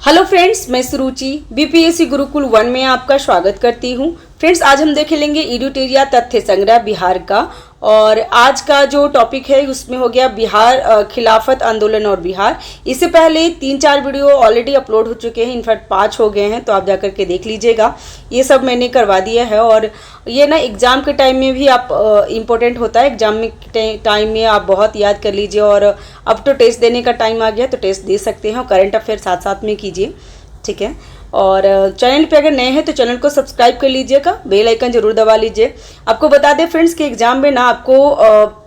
Hello friends, मैं सुरुचि BPSC Gurukul 1 में आपका स्वागत करती हूँ। फ्रेंड्स, आज हम देख लेंगे एडिटोरिया तथ्य संग्रह बिहार का। और आज का जो टॉपिक है उसमें हो गया बिहार खिलाफत आंदोलन और बिहार। इससे पहले 3-4 वीडियो ऑलरेडी अपलोड हो चुके हैं, इनफैक्ट 5 हो गए हैं, तो आप जाकर के देख लीजिएगा। ये सब मैंने करवा दिया है और ये ना एग्ज़ाम के टाइम में भी आप इम्पोर्टेंट होता है। एग्ज़ाम में टाइम में आप बहुत याद कर लीजिए और अब तो टेस्ट देने का टाइम आ गया तो टेस्ट दे सकते हैं और करंट अफेयर साथ साथ में कीजिए, ठीक है। और चैनल पे अगर नए हैं तो चैनल को सब्सक्राइब कर लीजिएगा, बेल आइकन जरूर दबा लीजिए। आपको बता दें फ्रेंड्स कि एग्जाम में ना आपको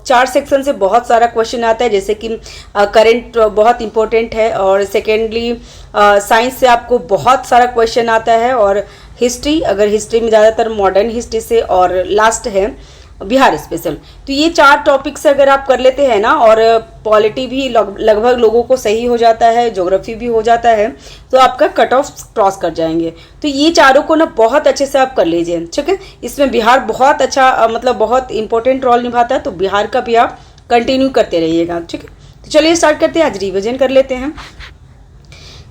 4 सेक्शन से बहुत सारा क्वेश्चन आता है, जैसे कि करंट बहुत इंपॉर्टेंट है, और सेकेंडली साइंस से आपको बहुत सारा क्वेश्चन आता है, और हिस्ट्री, अगर हिस्ट्री में ज़्यादातर मॉडर्न हिस्ट्री से, और लास्ट है बिहार स्पेशल। तो ये 4 टॉपिक से अगर आप कर लेते हैं ना, और पॉलिटी भी लगभग लोगों को सही हो जाता है, ज्योग्राफी भी हो जाता है, तो आपका कट ऑफ क्रॉस कर जाएंगे। तो ये चारों को ना बहुत अच्छे से आप कर लीजिए, ठीक है। इसमें बिहार बहुत अच्छा मतलब बहुत इंपॉर्टेंट रोल निभाता है, तो बिहार का भी आप कंटिन्यू करते रहिएगा, ठीक है। तो चलिए स्टार्ट करते हैं, आज रिविजन कर लेते हैं।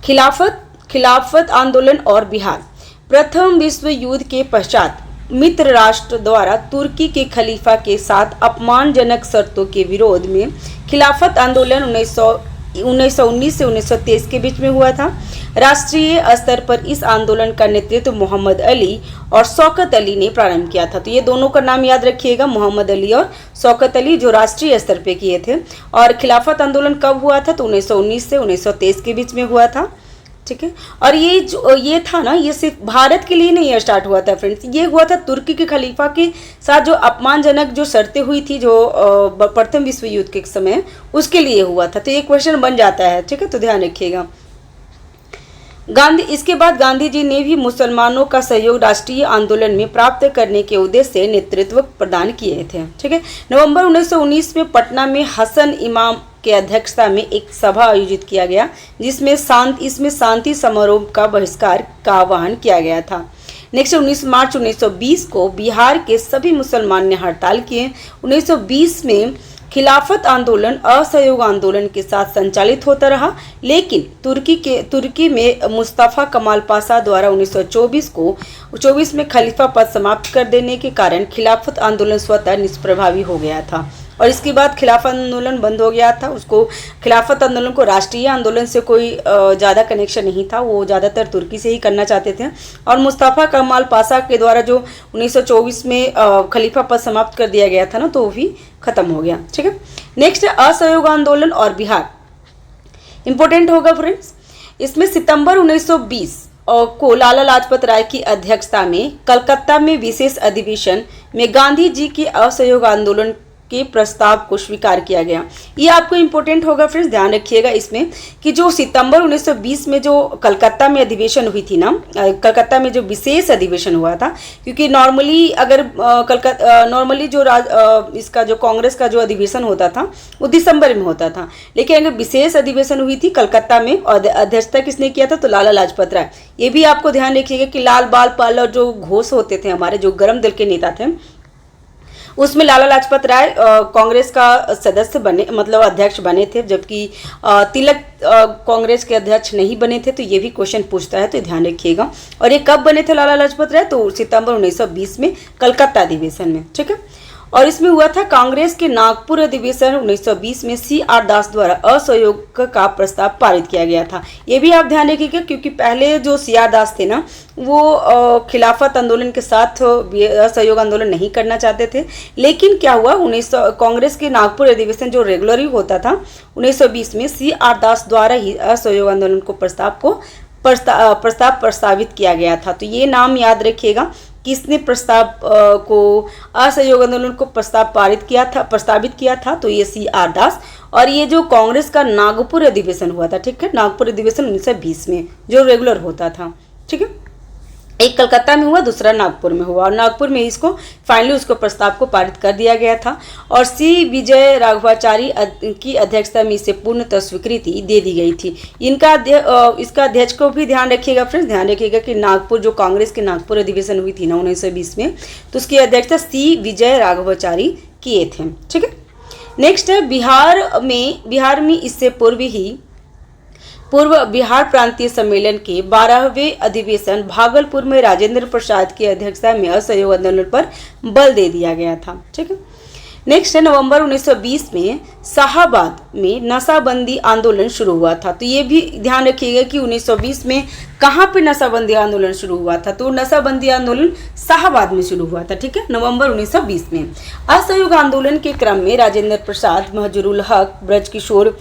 खिलाफत आंदोलन और बिहार। प्रथम विश्व युद्ध के पश्चात मित्र राष्ट्र द्वारा तुर्की के खलीफा के साथ अपमानजनक शर्तों के विरोध में खिलाफत आंदोलन 1919 से 1923 के बीच में हुआ था। राष्ट्रीय स्तर पर इस आंदोलन का नेतृत्व मोहम्मद अली और शौकत अली ने प्रारंभ किया था। तो ये दोनों का नाम याद रखिएगा, मोहम्मद अली और शौकत अली, जो राष्ट्रीय स्तर पे किए थे। और खिलाफत आंदोलन कब हुआ था? तो 1919 से 1923 के बीच में हुआ था, ठीक है। और ये था ना, ये सिर्फ भारत के लिए नहीं स्टार्ट हुआ था फ्रेंड्स, ये हुआ था तुर्की के खलीफा के साथ जो अपमानजनक जो शर्तें हुई थी जो प्रथम विश्व युद्ध के समय, उसके लिए हुआ था। तो ये क्वेश्चन बन जाता है, ठीक है, तो ध्यान रखिएगा। इसके बाद गांधी जी ने भी मुसलमानों का सहयोग राष्ट्रीय आंदोलन में प्राप्त करने के उद्देश्य से नेतृत्व प्रदान किए थे, ठीक है। नवंबर 1919 में पटना में हसन इमाम के अध्यक्षता में एक सभा आयोजित किया गया, जिसमें इसमें शांति समारोह का बहिष्कार का आह्वान किया गया था। नेक्स्ट 19 मार्च 1920 को बिहार के सभी मुसलमान ने हड़ताल किए। 1920 में खिलाफत आंदोलन असहयोग आंदोलन के साथ संचालित होता रहा, लेकिन तुर्की में मुस्तफा कमाल पाशा द्वारा 1924 में खलीफा पद समाप्त कर देने के कारण खिलाफत आंदोलन स्वतः निष्प्रभावी हो गया था। और इसके बाद खिलाफत आंदोलन बंद हो गया था। उसको खिलाफत आंदोलन को राष्ट्रीय आंदोलन से कोई ज़्यादा कनेक्शन नहीं था, वो ज़्यादातर तुर्की से ही करना चाहते थे। और मुस्तफा कमाल पाशा के द्वारा जो 1924 में खलीफा पद समाप्त कर दिया गया था ना, तो वो भी खत्म हो गया, ठीक है। नेक्स्ट है असहयोग आंदोलन और बिहार। इंपॉर्टेंट होगा फ्रेंड्स। इसमें सितंबर 1920 को लाला लाजपत राय की अध्यक्षता में कलकत्ता में विशेष अधिवेशन में गांधी जी के असहयोग आंदोलन के प्रस्ताव को स्वीकार किया गया। ये आपको इंपॉर्टेंट होगा फ्रेंड्स, ध्यान रखिएगा इसमें कि जो सितंबर 1920 में जो कलकत्ता में अधिवेशन हुई थी ना, कलकत्ता में जो विशेष अधिवेशन हुआ था, क्योंकि नॉर्मली अगर नॉर्मली जो इसका जो कांग्रेस का जो अधिवेशन होता था वो दिसंबर में होता था, लेकिन अगर विशेष अधिवेशन हुई थी कलकत्ता में, और अध्यक्षता किसने किया था? तो लाला लाजपत राय। ये भी आपको ध्यान रखिएगा कि लाल बाल पाल और जो घोष होते थे हमारे जो गरम दल के नेता थे, उसमें लाला लाजपत राय कांग्रेस का सदस्य बने, मतलब अध्यक्ष बने थे, जबकि तिलक कांग्रेस के अध्यक्ष नहीं बने थे। तो ये भी क्वेश्चन पूछता है, तो ध्यान रखिएगा। और ये कब बने थे लाला लाजपत राय? तो सितंबर 1920 में कलकत्ता अधिवेशन में, ठीक है। और इसमें हुआ था कांग्रेस के नागपुर अधिवेशन 1920 में CR दास द्वारा असहयोग का प्रस्ताव पारित किया गया था। ये भी आप ध्यान रखिएगा, क्योंकि पहले जो CR दास थे ना, वो खिलाफत आंदोलन के साथ असहयोग आंदोलन नहीं करना चाहते थे। लेकिन क्या हुआ, कांग्रेस के नागपुर अधिवेशन जो रेगुलर ही होता था 1920 में, CR दास द्वारा ही असहयोग आंदोलन को प्रस्तावित किया गया था। तो ये नाम याद रखिएगा, किसने असहयोग आंदोलन को प्रस्तावित किया था? तो ये CR दास। और ये जो कांग्रेस का नागपुर अधिवेशन हुआ था, ठीक है, नागपुर अधिवेशन 1920 में जो रेगुलर होता था, ठीक है। एक कलकत्ता में हुआ, दूसरा नागपुर में हुआ, और नागपुर में इसको फाइनली उसको प्रस्ताव को पारित कर दिया गया था। और C विजय राघवाचारी की अध्यक्षता में इसे पूर्णतः स्वीकृति दे दी गई थी। इसका अध्यक्ष को भी ध्यान रखिएगा फ्रेंड्स, ध्यान रखिएगा कि नागपुर जो कांग्रेस के नागपुर अधिवेशन हुई थी ना 1920 में, तो उसकी अध्यक्षता C विजय राघवाचारी किए थे, ठीक है। नेक्स्ट है बिहार में इससे पूर्व ही पूर्व बिहार प्रांतीय सम्मेलन के 12वें अधिवेशन भागलपुर में राजेंद्र प्रसाद की अध्यक्षता में असहयोग आंदोलन पर बल दे दिया गया था। ठीक है, नेक्स्ट है नवंबर 1920 में शाहाबाद में नशाबंदी आंदोलन शुरू हुआ था। तो ये भी ध्यान रखिएगा कि 1920 में कहाँ पे नशाबंदी आंदोलन शुरू हुआ था। तो नशाबंदी आंदोलन शाहाबाद में शुरू हुआ था। ठीक है, नवंबर 1920 में। असहयोग आंदोलन के क्रम में राजेंद्र प्रसाद, महजूरुल हक, ब्रजकिशोर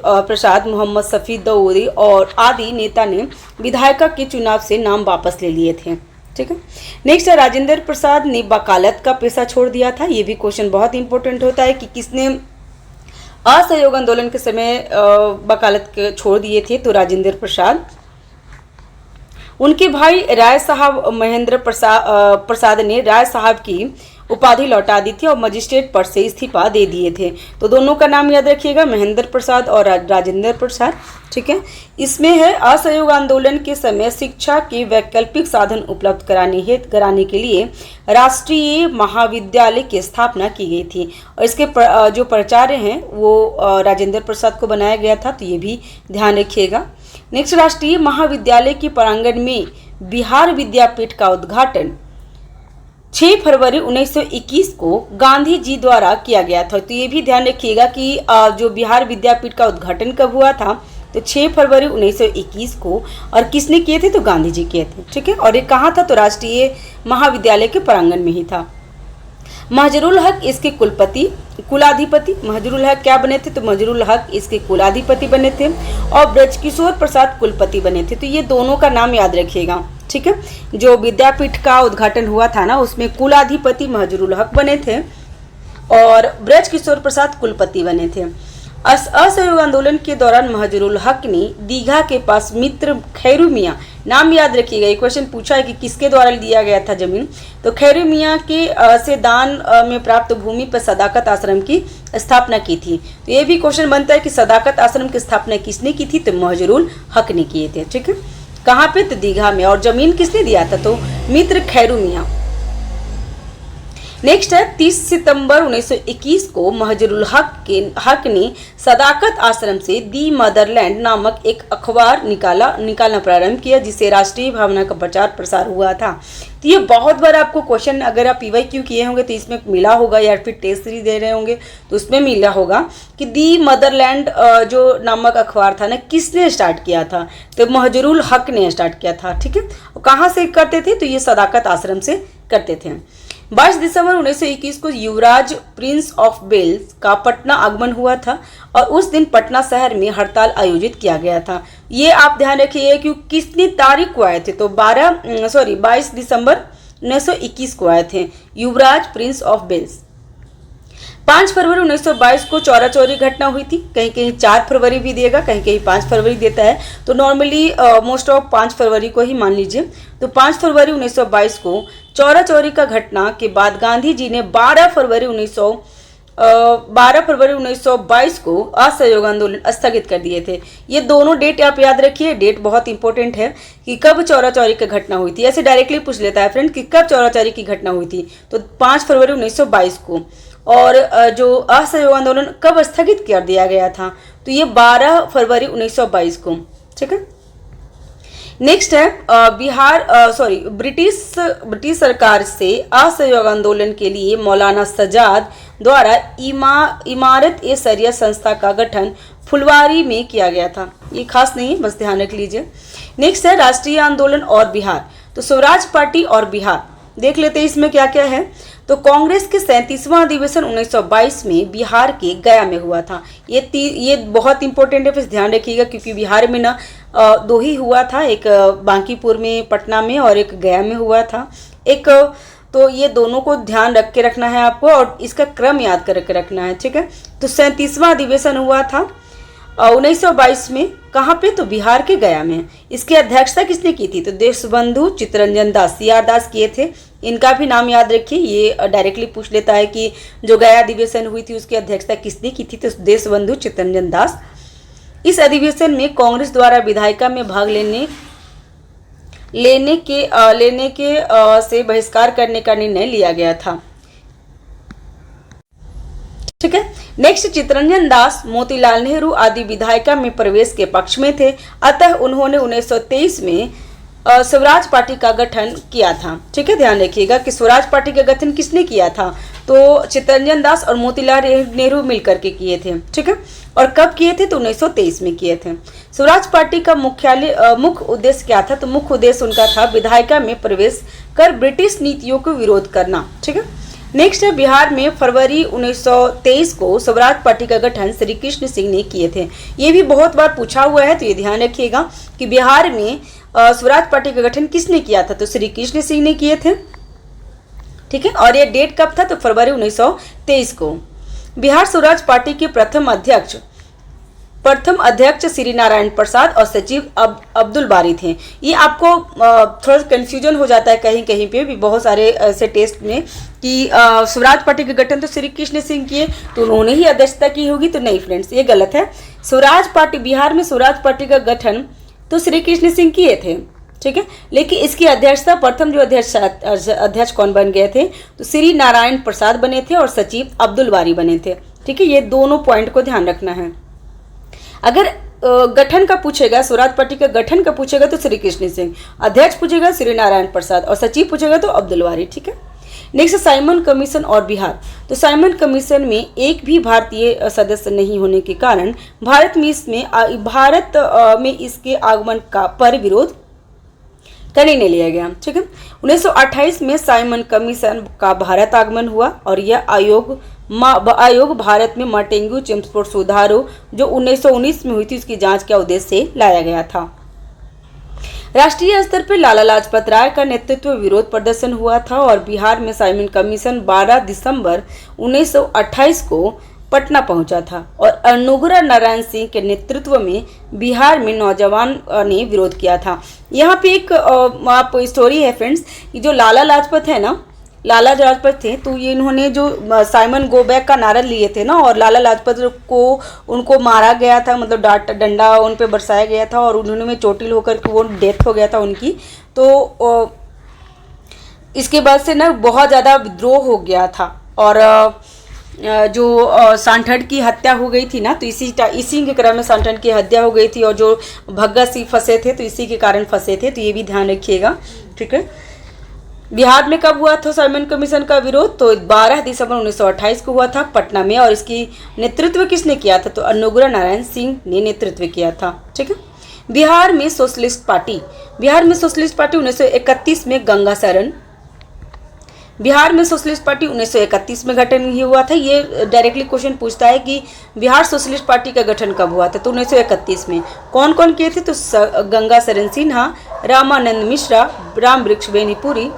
प्रसाद, मोहम्मद शफी दौरी और आदि नेता ने विधायिका के चुनाव से नाम वापस ले लिए थे। ठीक है, नेक्स्ट है राजेंद्र प्रसाद ने वकालत का पेशा छोड़ दिया था। ये भी क्वेश्चन बहुत इंपॉर्टेंट होता है कि किसने असहयोग आंदोलन के समय वकालत छोड़ दिए थे। तो राजेंद्र प्रसाद। उनके भाई राय साहब महेंद्र प्रसाद ने राय साहब की उपाधि लौटा दी थी और मजिस्ट्रेट पद से इस्तीफा दे दिए थे। तो दोनों का नाम याद रखिएगा, महेंद्र प्रसाद और राजेंद्र प्रसाद। ठीक है, इसमें है असहयोग आंदोलन के समय शिक्षा के वैकल्पिक साधन उपलब्ध कराने के लिए राष्ट्रीय महाविद्यालय की स्थापना की गई थी और इसके जो प्राचार्य हैं वो राजेंद्र प्रसाद को बनाया गया था। तो ये भी ध्यान रखिएगा। नेक्स्ट, राष्ट्रीय महाविद्यालय के प्रांगण में बिहार विद्यापीठ का उद्घाटन 6 फरवरी 1921 को गांधी जी द्वारा किया गया था। तो ये भी ध्यान रखिएगा कि जो बिहार विद्यापीठ का उद्घाटन कब हुआ था, तो 6 फरवरी 1921 को, और किसने किए थे, तो गांधी जी किए थे। ठीक है, और ये कहाँ था, तो राष्ट्रीय महाविद्यालय के प्रांगण में ही था। महजरूल हक इसके कुलाधिपति, महजरूल हक क्या बने थे, तो महजरूल हक इसके कुलाधिपति बने थे और ब्रजकिशोर प्रसाद कुलपति बने थे। तो ये दोनों का नाम याद रखिएगा। ठीक है, जो विद्यापीठ का उद्घाटन हुआ था ना, उसमें कुलाधिपति महजरूल हक बने थे और ब्रजकिशोर प्रसाद कुलपति बने थे। असहयोग आंदोलन के दौरान महजरूल हक ने दीघा के पास मित्र खैरू मियाँ, नाम याद रखिएगा, ये क्वेश्चन पूछा है कि किसके द्वारा दिया गया था जमीन, तो खैरू मियाँ के से दान में प्राप्त भूमि पर सदाकत आश्रम की स्थापना की थी। तो ये भी क्वेश्चन बनता है कि सदाकत आश्रम की स्थापना किसने की थी, तो महजरूल हक ने किए थे। ठीक है, कहाँ पे, तो दीघा में। और जमीन किसने दिया था, तो मित्र खैरू मियाँ। नेक्स्ट है 30 सितंबर 1921 को महजरूल हक ने सदाकत आश्रम से दी मदरलैंड नामक एक अखबार निकालना प्रारंभ किया, जिससे राष्ट्रीय भावना का प्रचार प्रसार हुआ था। तो ये बहुत बार आपको क्वेश्चन, अगर आप PYQ किए होंगे तो इसमें मिला होगा, या फिर टेस्ट सीरीज दे रहे होंगे तो उसमें मिला होगा कि दी मदरलैंड जो नामक अखबार था ना, किसने स्टार्ट किया था, तो महजरूल हक ने स्टार्ट किया था। ठीक है, कहाँ से करते थे, तो ये सदाकत आश्रम से करते थे। 22 दिसंबर 1921 को युवराज प्रिंस ऑफ वेल्स का पटना आगमन हुआ था और उस दिन पटना शहर में हड़ताल आयोजित किया गया था। ये आप ध्यान रखिए कि कितनी तारीख को आए थे, तो 22 दिसंबर 1921 को आए थे युवराज प्रिंस ऑफ वेल्स। 5 फरवरी 1922 को चौरा चौरी घटना हुई थी। कहीं कहीं 4 फरवरी भी देगा, कहीं कहीं 5 फरवरी देता है, तो नॉर्मली मोस्ट ऑफ 5 फरवरी को ही मान लीजिए। तो 5 फरवरी 1922 को चौरा चौरी का घटना के बाद गांधी जी ने 12 फरवरी 1922 को असहयोग आंदोलन स्थगित कर दिए थे। ये दोनों डेट आप याद रखिए, डेट बहुत इंपॉर्टेंट है कि कब चौरा चौरी की घटना हुई थी। ऐसे डायरेक्टली पूछ लेता है फ्रेंड कि कब चौरा चौरी की घटना हुई थी, तो 5 फरवरी 1922 को। और जो असहयोग आंदोलन कब स्थगित कर दिया गया था, तो ये 12 फरवरी 1922 को। ठीक है, नेक्स्ट है ब्रिटिश सरकार से असहयोग आंदोलन के लिए मौलाना सजाद द्वारा इमारत ए शरिया संस्था का गठन फुलवारी में किया गया था। ये खास नहीं है, बस ध्यान रख लीजिए। नेक्स्ट है राष्ट्रीय आंदोलन और बिहार, तो स्वराज पार्टी और बिहार देख लेते हैं इसमें क्या क्या है। तो कांग्रेस के 37वां अधिवेशन 1922 में बिहार के गया में हुआ था। ये बहुत इंपॉर्टेंट है, फिर ध्यान रखिएगा, क्योंकि बिहार में ना 2 ही हुआ था, एक बांकीपुर में पटना में और एक गया में हुआ था एक। तो ये दोनों को ध्यान रख के रखना है आपको और इसका क्रम याद करके रखना है। ठीक है, तो 37वां अधिवेशन हुआ था 1922 में, कहाँ पे, तो बिहार के गया में। इसकी अध्यक्षता किसने की थी, तो देशबंधु चित्तरंजन दास CR दास किए थे। इनका भी नाम याद रखिए, ये डायरेक्टली पूछ लेता है कि जो गया अधिवेशन हुई थी उसकी अध्यक्षता किसने की थी, तो देशबंधु चित्तरंजन दास। इस अधिवेशन में कांग्रेस द्वारा विधायिका में भाग लेने के से बहिष्कार करने का निर्णय लिया गया था। ठीक है। नेक्स्ट, चितरंजन दास मोतीलाल नेहरू आदि विधायिका में प्रवेश के पक्ष में थे, अतः उन्होंने 1923 में स्वराज पार्टी का गठन किया था। ठीक है, ध्यान रखिएगा कि स्वराज पार्टी का गठन किसने किया था, तो चितरंजन दास और मोतीलाल नेहरू मिलकर के किए थे। ठीक है, और कब किए थे, तो 1923 में किए थे। स्वराज पार्टी का मुख्य उद्देश्य क्या था, तो मुख्य उद्देश्य उनका था विधायिका में प्रवेश कर ब्रिटिश नीतियों को विरोध करना। ठीक है। नेक्स्ट है, बिहार में फरवरी 1923 को स्वराज पार्टी का गठन श्री कृष्ण सिंह ने किए थे। ये भी बहुत बार पूछा हुआ है, तो ये ध्यान रखिएगा कि बिहार में स्वराज पार्टी का गठन किसने किया था, तो श्री कृष्ण सिंह ने किए थे। ठीक है, और ये डेट कब था, तो फरवरी 1923 को। बिहार स्वराज पार्टी के प्रथम अध्यक्ष श्री नारायण प्रसाद और सचिव अब्दुल बारी थे। ये आपको थोड़ा कंफ्यूजन हो जाता है कहीं कहीं पे भी, बहुत सारे ऐसे टेस्ट में कि स्वराज पार्टी का गठन तो श्री कृष्ण सिंह किए, तो उन्होंने ही अध्यक्षता की होगी, तो नहीं फ्रेंड्स, ये गलत है। स्वराज पार्टी, बिहार में स्वराज पार्टी का गठन तो श्री कृष्ण सिंह किए थे। ठीक है, लेकिन इसकी अध्यक्षता, प्रथम जो अध्यक्ष कौन बन गए थे, तो श्री नारायण प्रसाद बने थे और सचिव अब्दुल बारी बने थे। ठीक है, ये दोनों पॉइंट को ध्यान रखना है। अगर गठन का पूछेगा, स्वराज पार्टी का गठन का पूछेगा तो श्री कृष्ण सिंह, अध्यक्ष पूछेगा श्री नारायण प्रसाद और सचिव पूछेगा तो अब्दुल बारी। ठीक है। नेक्स्ट, साइमन कमीशन और बिहार। तो साइमन कमीशन में एक भी भारतीय सदस्य नहीं होने के कारण भारत में इसके आगमन का पर विरोध करने नहीं लिया गया। ठीक है। 1928 में साइमन कमीशन का भारत आगमन हुआ और यह आयोग भारत में मार्टेंगू चिम्सफोर्ड सुधारों जो 1919 में हुई थी उसकी जांच के उद्देश्य से लाया गया था। राष्ट्रीय स्तर पर लाला लाजपत राय का नेतृत्व विरोध प्रदर्शन हुआ था और बिहार में साइमन कमीशन 12 दिसंबर 1928 को पटना पहुंचा था और अनुग्रह नारायण सिंह के नेतृत्व में बिहार में नौजवान ने विरोध किया था। यहाँ पे एक आप स्टोरी है फ्रेंड्स, कि जो लाला लाजपत है ना, लाला लाजपत थे, तो ये इन्होंने जो साइमन गो बैक का नारा लिए थे ना, और लाला लाजपत को उनको मारा गया था, मतलब डंडा उन पे बरसाया गया था और उन्होंने में चोटिल होकर के वो डेथ हो गया था उनकी। तो इसके बाद से ना बहुत ज़्यादा विद्रोह हो गया था और जो सांठड़ की हत्या हो गई थी ना, तो इसी के क्रम में सांठड़ की हत्या हो गई थी और जो भगत सिंह फंसे थे तो इसी के कारण फंसे थे, तो ये भी ध्यान रखिएगा। ठीक है। बिहार में कब हुआ था साइमन कमीशन का विरोध, तो 12 दिसंबर 1928 को हुआ था पटना में और इसकी नेतृत्व किसने किया था, तो अनुग्रह नारायण सिंह ने नेतृत्व किया था। ठीक है। बिहार में सोशलिस्ट पार्टी 1931 में गंगा शरण, बिहार में सोशलिस्ट पार्टी 1931 में गठन ही हुआ था। ये डायरेक्टली क्वेश्चन पूछता है कि बिहार सोशलिस्ट पार्टी का गठन कब हुआ था, तो 1931 में। कौन कौन किए थे, तो गंगा शरण सिन्हा, रामानंद मिश्रा, राम वृक्ष बेनीपुरी।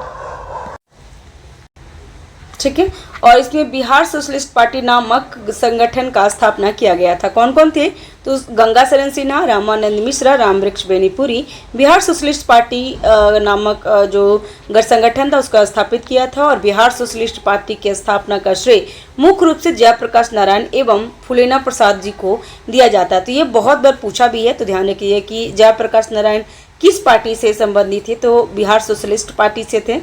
ठीक है, और इसमें बिहार सोशलिस्ट पार्टी नामक संगठन का स्थापना किया गया था। कौन कौन थे, तो गंगा शरण सिन्हा, रामानंद मिश्रा, रामवृक्ष बेनीपुरी। बिहार सोशलिस्ट पार्टी नामक जो गठ संगठन था उसका स्थापित किया था और बिहार सोशलिस्ट पार्टी की स्थापना का श्रेय मुख्य रूप से जयप्रकाश नारायण एवं फूलेना प्रसाद जी को दिया जाता है। तो ये बहुत बार पूछा भी है, तो ध्यान रखिए कि जयप्रकाश नारायण किस पार्टी से संबंधित थे, तो बिहार सोशलिस्ट पार्टी से थे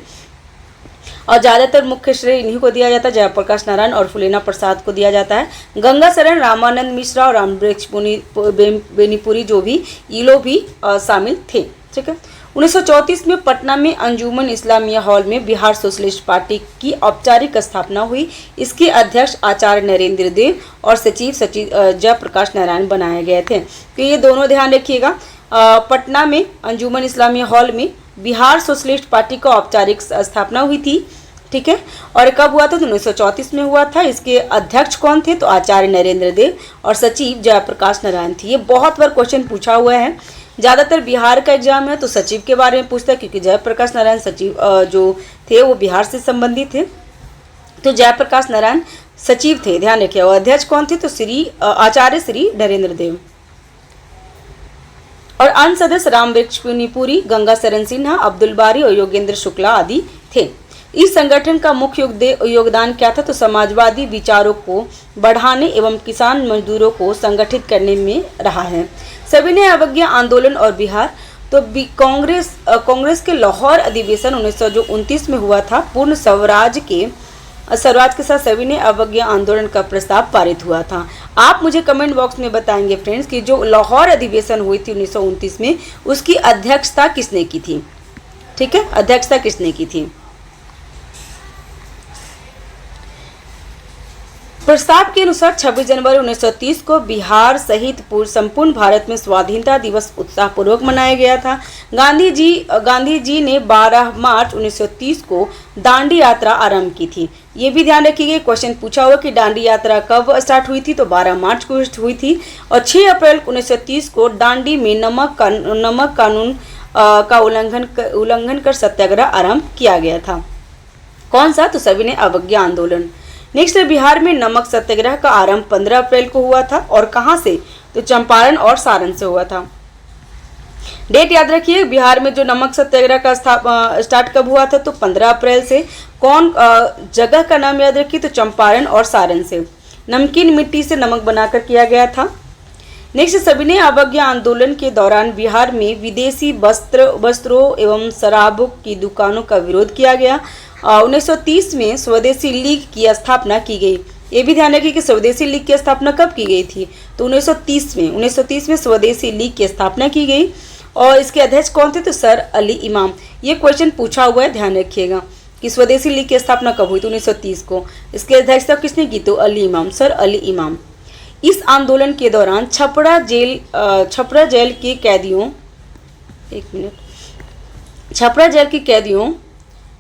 और ज़्यादातर मुख्य श्रेय इन्हीं को दिया जाता है, जयप्रकाश नारायण और फूलेना प्रसाद को दिया जाता है। गंगा शरण, रामानंद मिश्रा और रामवृक्ष बेनीपुरी जो भी ये लोग भी शामिल थे। ठीक है। 1934 में पटना में अंजुमन इस्लामिया हॉल में बिहार सोशलिस्ट पार्टी की औपचारिक स्थापना हुई। इसके अध्यक्ष आचार्य नरेंद्र देव और सचिव जयप्रकाश नारायण बनाए गए थे। तो ये दोनों ध्यान रखिएगा, पटना में अंजुमन इस्लामिया हॉल में बिहार सोशलिस्ट पार्टी का औपचारिक स्थापना हुई थी। ठीक है, और कब हुआ था, तो 1934 में हुआ था। इसके अध्यक्ष कौन थे, तो आचार्य नरेंद्र देव और सचिव जयप्रकाश नारायण थी। ये बहुत बार क्वेश्चन पूछा हुआ है, ज़्यादातर बिहार का एग्जाम है तो सचिव के बारे में पूछता है क्योंकि जयप्रकाश नारायण सचिव जो थे वो बिहार से संबंधित थे, तो जयप्रकाश नारायण सचिव थे, ध्यान रखिए। और अध्यक्ष कौन थे, तो आचार्य श्री नरेंद्र देव और अन्य सदस्य रामवृक्ष बेनीपुरी, गंगा शरण सिन्हा, अब्दुल बारी और योगेंद्र शुक्ला आदि थे। इस संगठन का मुख्य योगदान क्या था, तो समाजवादी विचारों को बढ़ाने एवं किसान मजदूरों को संगठित करने में रहा है। सविनय अवज्ञा आंदोलन और बिहार, तो कांग्रेस के लाहौर अधिवेशन 1929 में हुआ था। पूर्ण स्वराज के स्वराज के साथ सविनय अवज्ञा आंदोलन का प्रस्ताव पारित हुआ था। आप मुझे कमेंट बॉक्स में बताएंगे फ्रेंड्स कि जो लाहौर अधिवेशन हुई थी 1929 में, उसकी अध्यक्षता किसने की थी। ठीक है, अध्यक्षता किसने की थी। प्रस्ताव के अनुसार 26 जनवरी 1930 को बिहार सहित संपूर्ण भारत में स्वाधीनता दिवस उत्साहपूर्वक मनाया गया था। गांधी जी ने 12 मार्च 1930 को दांडी यात्रा आरंभ की थी। ये भी ध्यान रखिए, क्वेश्चन पूछा हुआ कि दांडी यात्रा कब स्टार्ट हुई थी, तो 12 मार्च को हुई थी। और 6 अप्रैल 1930 को दांडी में नमक कानून का उल्लंघन कर सत्याग्रह आरंभ किया गया था। कौन सा, तो सविनय अवज्ञा आंदोलन। नेक्स्ट, बिहार में नमक सत्याग्रह का आरंभ 15 अप्रैल को हुआ था। और कहां से, तो चंपारण और सारण से हुआ था। डेट याद रखिए, बिहार में जो नमक सत्याग्रह का स्टार्ट कब हुआ था, तो 15 अप्रैल से। कौन जगह का नाम याद रखिए, तो चंपारण और सारण से। नमकीन मिट्टी से नमक बनाकर किया गया था। नेक्स्ट, सविनय अवज्ञा आंदोलन के दौरान बिहार में विदेशी वस्त्रों एवं शराबों की दुकानों का विरोध किया गया। 1930 में स्वदेशी लीग की स्थापना की गई। ये भी ध्यान रखिए कि स्वदेशी लीग की स्थापना कब की गई थी, तो 1930 में स्वदेशी लीग की स्थापना की गई। और इसके अध्यक्ष कौन थे, तो सर अली इमाम। ये क्वेश्चन पूछा हुआ है, ध्यान रखिएगा कि स्वदेशी लीग की स्थापना कब हुई, तो 1930 को। इसकी अध्यक्षता किसने की, तो अली इमाम, सर अली इमाम। इस आंदोलन के दौरान छपरा जेल के कैदियों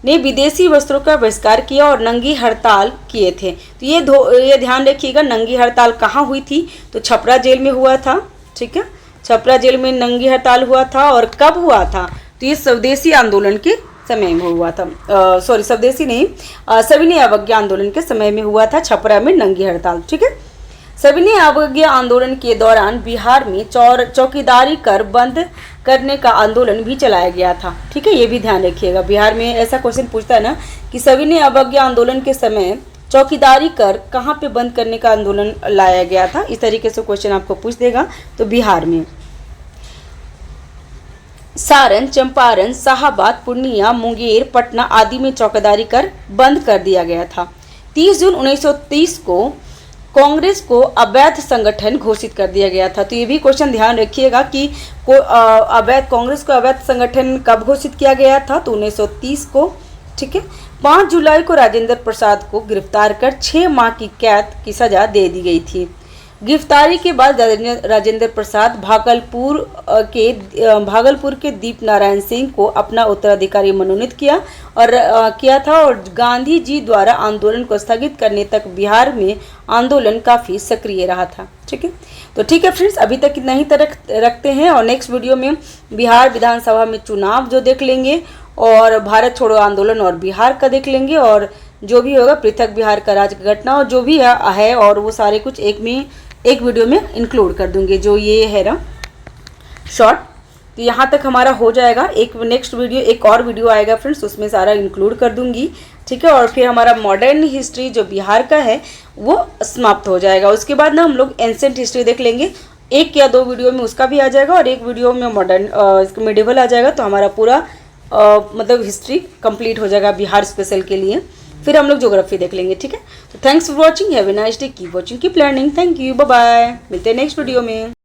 ने विदेशी वस्त्रों का बहिष्कार किया और नंगी हड़ताल किए थे। तो ये ध्यान रखिएगा, नंगी हड़ताल कहाँ हुई थी, तो छपरा जेल में हुआ था। ठीक है, छपरा जेल में नंगी हड़ताल हुआ था। और कब हुआ था, तो ये स्वदेशी आंदोलन के समय में हुआ था। स्वदेशी नहीं, सविनय अवज्ञा आंदोलन के समय में हुआ था, छपरा में नंगी हड़ताल। ठीक है, सविनय अवज्ञा आंदोलन के दौरान बिहार में चौकीदारी कर बंद करने का आंदोलन भी चलाया गया था। ठीक है, ये भी ध्यान रखिएगा, बिहार में ऐसा क्वेश्चन पूछता है ना कि सविनय अवज्ञा आंदोलन के समय चौकीदारी कर कहाँ पे बंद करने का आंदोलन लाया गया था, इस तरीके से क्वेश्चन आपको पूछ देगा। तो बिहार में सारण, चंपारण, शाहाबाद, पूर्णिया, मुंगेर, पटना आदि में चौकीदारी कर बंद कर दिया गया था। 30 जून 1930 को कांग्रेस को अवैध संगठन घोषित कर दिया गया था। तो ये भी क्वेश्चन ध्यान रखिएगा कि कांग्रेस को अवैध संगठन कब घोषित किया गया था, तो 1930 को। ठीक है, 5 जुलाई को राजेंद्र प्रसाद को गिरफ्तार कर 6 माह की कैद की सजा दे दी गई थी। गिरफ्तारी के बाद राजेंद्र प्रसाद भागलपुर के दीप नारायण सिंह को अपना उत्तराधिकारी मनोनीत किया था। और गांधी जी द्वारा आंदोलन को स्थगित करने तक बिहार में आंदोलन काफ़ी सक्रिय रहा था। ठीक है, तो ठीक है फ्रेंड्स, अभी तक इतना ही रखते हैं। और नेक्स्ट वीडियो में बिहार विधानसभा में चुनाव जो देख लेंगे, और भारत छोड़ो आंदोलन और बिहार का देख लेंगे, और जो भी होगा पृथक बिहार का राज्य घटना और जो भी है, और वो सारे कुछ एक वीडियो में इंक्लूड कर दूंगी, जो ये है ना शॉर्ट। तो यहाँ तक हमारा हो जाएगा। एक नेक्स्ट वीडियो, एक और वीडियो आएगा फ्रेंड्स, उसमें सारा इंक्लूड कर दूंगी। ठीक है, और फिर हमारा मॉडर्न हिस्ट्री जो बिहार का है वो समाप्त हो जाएगा। उसके बाद ना हम लोग एंसेंट हिस्ट्री देख लेंगे, 1 या 2 वीडियो में उसका भी आ जाएगा, और एक वीडियो में मॉडर्न मिडिवल आ जाएगा। तो हमारा पूरा मतलब हिस्ट्री कंप्लीट हो जाएगा बिहार स्पेशल के लिए। फिर हम लोग ज्योग्राफी देख लेंगे। ठीक है, तो thanks for watching, have a nice day, keep watching, keep learning, thank you, bye bye. मिलते हैं नेक्स्ट वीडियो में।